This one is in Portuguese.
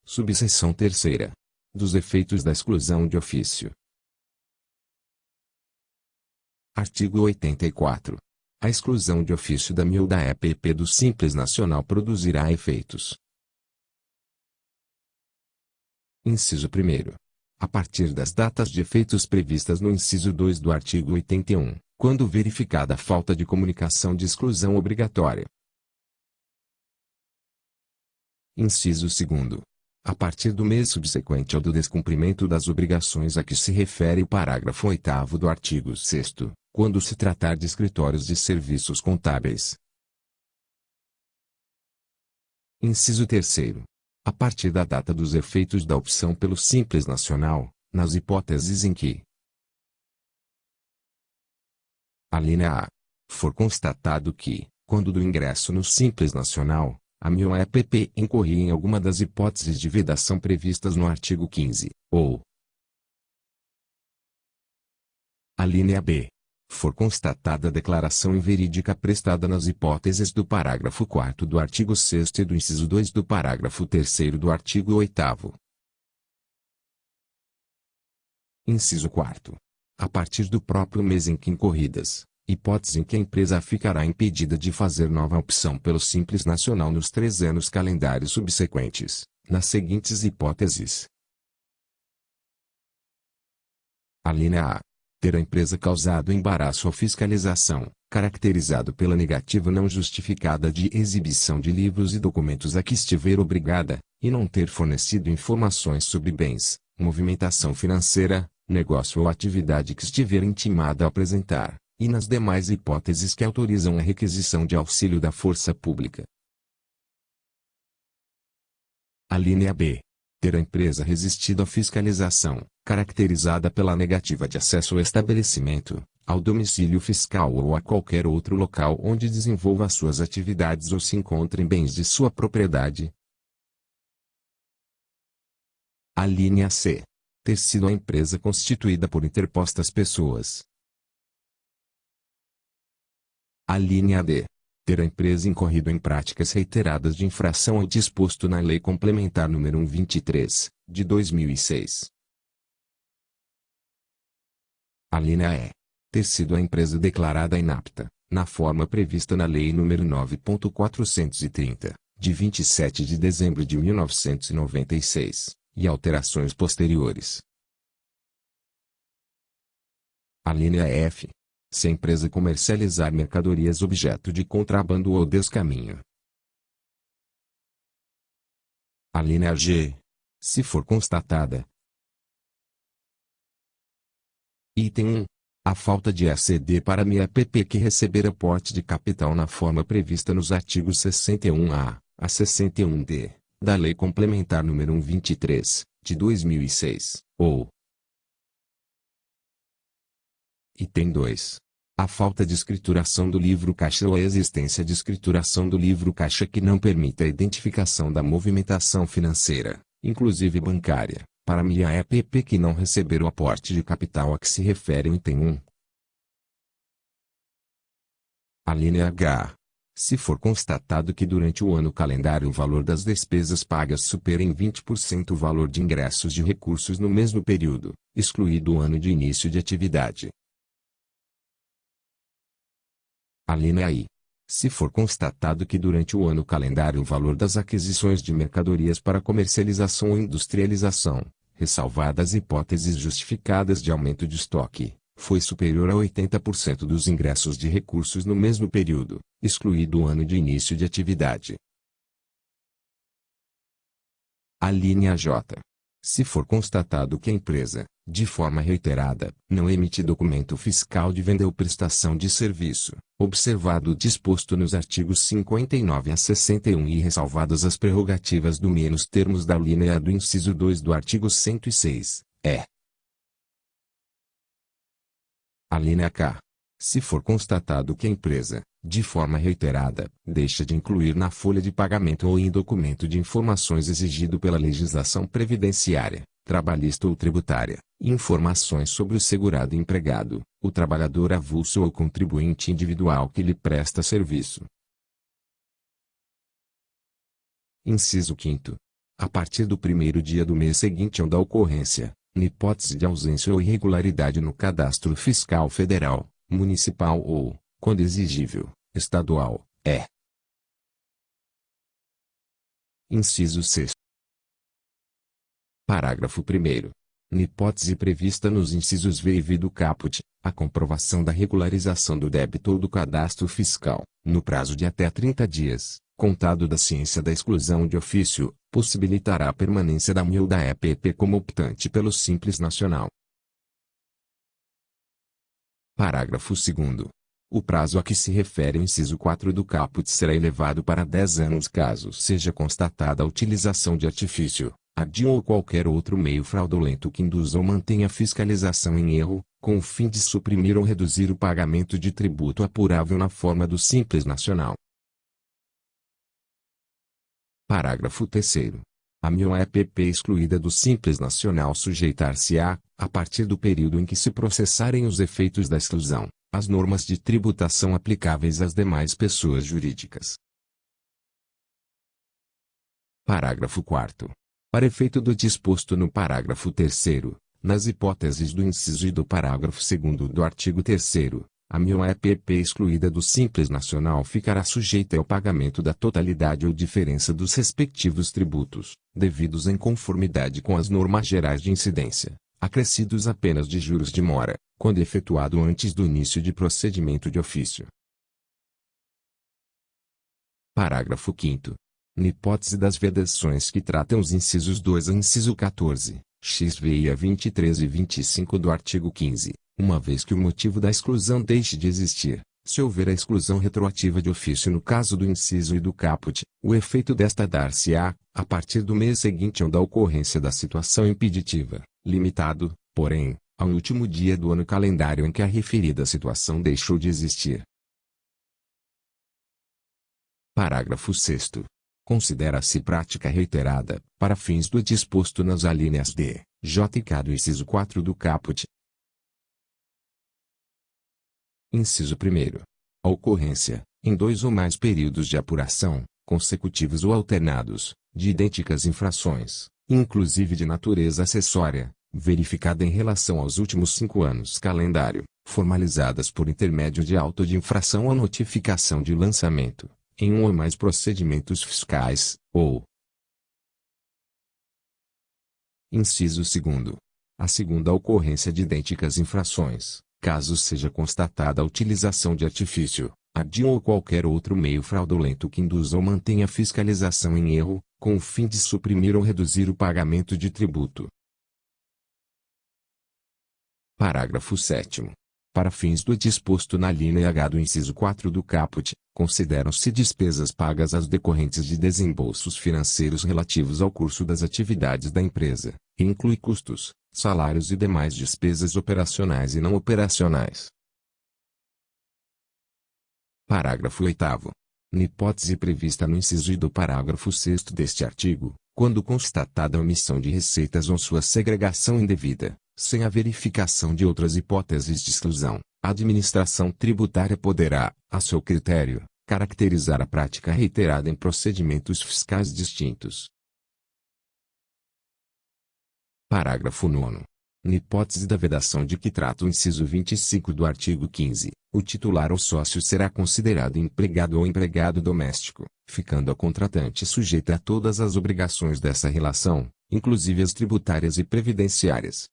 Subseção 3ª. Dos efeitos da exclusão de ofício. Artigo 84. A exclusão de ofício da MIL da EPP do Simples Nacional produzirá efeitos. Inciso 1º. A partir das datas de efeitos previstas no inciso 2 do artigo 81, quando verificada a falta de comunicação de exclusão obrigatória. Inciso 2º. A partir do mês subsequente ao do descumprimento das obrigações a que se refere o parágrafo 8º do artigo 6º, quando se tratar de escritórios de serviços contábeis. Inciso 3º. A partir da data dos efeitos da opção pelo Simples Nacional, nas hipóteses em que: alínea A. For constatado que, quando do ingresso no Simples Nacional, a MIL-EPP incorria em alguma das hipóteses de vedação previstas no artigo 15, ou alínea B. For constatada a declaração inverídica prestada nas hipóteses do parágrafo 4º do artigo 6º e do inciso 2 do parágrafo 3º do artigo 8º. Inciso 4º. A partir do próprio mês em que incorridas, hipótese em que a empresa ficará impedida de fazer nova opção pelo Simples Nacional nos 3 anos calendários subsequentes, nas seguintes hipóteses: alínea A. Ter a empresa causado embaraço à fiscalização, caracterizado pela negativa não justificada de exibição de livros e documentos a que estiver obrigada, e não ter fornecido informações sobre bens, movimentação financeira, negócio ou atividade que estiver intimada a apresentar, e nas demais hipóteses que autorizam a requisição de auxílio da força pública. Alínea B. Ter a empresa resistido à fiscalização, caracterizada pela negativa de acesso ao estabelecimento, ao domicílio fiscal ou a qualquer outro local onde desenvolva suas atividades ou se encontrem bens de sua propriedade. Alínea C. Ter sido a empresa constituída por interpostas pessoas. Alínea D. Ter a empresa incorrido em práticas reiteradas de infração ao disposto na Lei Complementar nº 123, de 2006. Alínea E. Ter sido a empresa declarada inapta, na forma prevista na Lei nº 9.430, de 27 de dezembro de 1996, e alterações posteriores. Alínea F. Se a empresa comercializar mercadorias objeto de contrabando ou descaminho. Alínea G. Se for constatada: item 1. A falta de ACD para a MIL-EPP que receber aporte de capital na forma prevista nos artigos 61A a 61D, da Lei Complementar nº 123, de 2006, ou item 2. A falta de escrituração do livro caixa ou a existência de escrituração do livro caixa que não permita a identificação da movimentação financeira, inclusive bancária, para a MIL-EPP que não receber o aporte de capital a que se refere o item 1. Alínea H. Se for constatado que durante o ano calendário o valor das despesas pagas supera em 20% o valor de ingressos de recursos no mesmo período, excluído o ano de início de atividade. Alínea I. Se for constatado que durante o ano calendário o valor das aquisições de mercadorias para comercialização ou industrialização, ressalvadas hipóteses justificadas de aumento de estoque, foi superior a 80% dos ingressos de recursos no mesmo período, excluído o ano de início de atividade. Alínea J. Se for constatado que a empresa, de forma reiterada, não emite documento fiscal de venda ou prestação de serviço, observado o disposto nos artigos 59 a 61 e ressalvadas as prerrogativas do menos termos da alínea A do inciso 2 do artigo 106, é. Alínea K. Se for constatado que a empresa, de forma reiterada, deixa de incluir na folha de pagamento ou em documento de informações exigido pela legislação previdenciária, trabalhista ou tributária, informações sobre o segurado empregado, o trabalhador avulso ou o contribuinte individual que lhe presta serviço. Inciso 5º. a partir do primeiro dia do mês seguinte ao da ocorrência, na hipótese de ausência ou irregularidade no cadastro fiscal federal, municipal ou, quando exigível, estadual, é. Inciso 6. Parágrafo 1º. Na hipótese prevista nos incisos V e V do caput, a comprovação da regularização do débito ou do cadastro fiscal, no prazo de até 30 dias, contado da ciência da exclusão de ofício, possibilitará a permanência da MI ou da EPP como optante pelo Simples Nacional. Parágrafo 2º. O prazo a que se refere o inciso 4 do caput será elevado para 10 anos caso seja constatada a utilização de artifício, ardil ou qualquer outro meio fraudulento que induza ou mantenha a fiscalização em erro, com o fim de suprimir ou reduzir o pagamento de tributo apurável na forma do Simples Nacional. Parágrafo 3º. A MI ou EPP excluída do Simples Nacional sujeitar-se-á, a partir do período em que se processarem os efeitos da exclusão, as normas de tributação aplicáveis às demais pessoas jurídicas. Parágrafo 4º. Para efeito do disposto no parágrafo 3º, nas hipóteses do inciso I do parágrafo 2º do artigo 3º, a MI ou EPP excluída do Simples Nacional ficará sujeita ao pagamento da totalidade ou diferença dos respectivos tributos, devidos em conformidade com as normas gerais de incidência, acrescidos apenas de juros de mora, quando efetuado antes do início de procedimento de ofício. Parágrafo 5º. Na hipótese das vedações que tratam os incisos 2 a inciso 14, XV e a 23 e 25 do artigo 15, uma vez que o motivo da exclusão deixe de existir, se houver a exclusão retroativa de ofício no caso do inciso I do caput, o efeito desta dar-se-á, a partir do mês seguinte ao da ocorrência da situação impeditiva, limitado, porém, ao último dia do ano calendário em que a referida situação deixou de existir. Parágrafo 6º. Considera-se prática reiterada, para fins do disposto nas alíneas D, J e K do inciso 4 do caput. Inciso 1º. A ocorrência, em 2 ou mais períodos de apuração, consecutivos ou alternados, de idênticas infrações, inclusive de natureza acessória, verificada em relação aos últimos 5 anos calendário, formalizadas por intermédio de auto de infração ou notificação de lançamento, em um ou mais procedimentos fiscais, ou. Inciso 2º. A segunda ocorrência de idênticas infrações, caso seja constatada a utilização de artifício, ardil ou qualquer outro meio fraudulento que induza ou mantenha a fiscalização em erro, com o fim de suprimir ou reduzir o pagamento de tributo. Parágrafo 7º. Para fins do disposto na linha H do inciso 4 do caput, consideram-se despesas pagas as decorrentes de desembolsos financeiros relativos ao curso das atividades da empresa, que inclui custos, salários e demais despesas operacionais e não operacionais. Parágrafo 8º. Na hipótese prevista no inciso I do parágrafo 6º deste artigo, quando constatada a omissão de receitas ou sua segregação indevida, sem a verificação de outras hipóteses de exclusão, a administração tributária poderá, a seu critério, caracterizar a prática reiterada em procedimentos fiscais distintos. Parágrafo 9º. Na hipótese da vedação de que trata o inciso 25 do artigo 15, o titular ou sócio será considerado empregado ou empregado doméstico, ficando a contratante sujeita a todas as obrigações dessa relação, inclusive as tributárias e previdenciárias.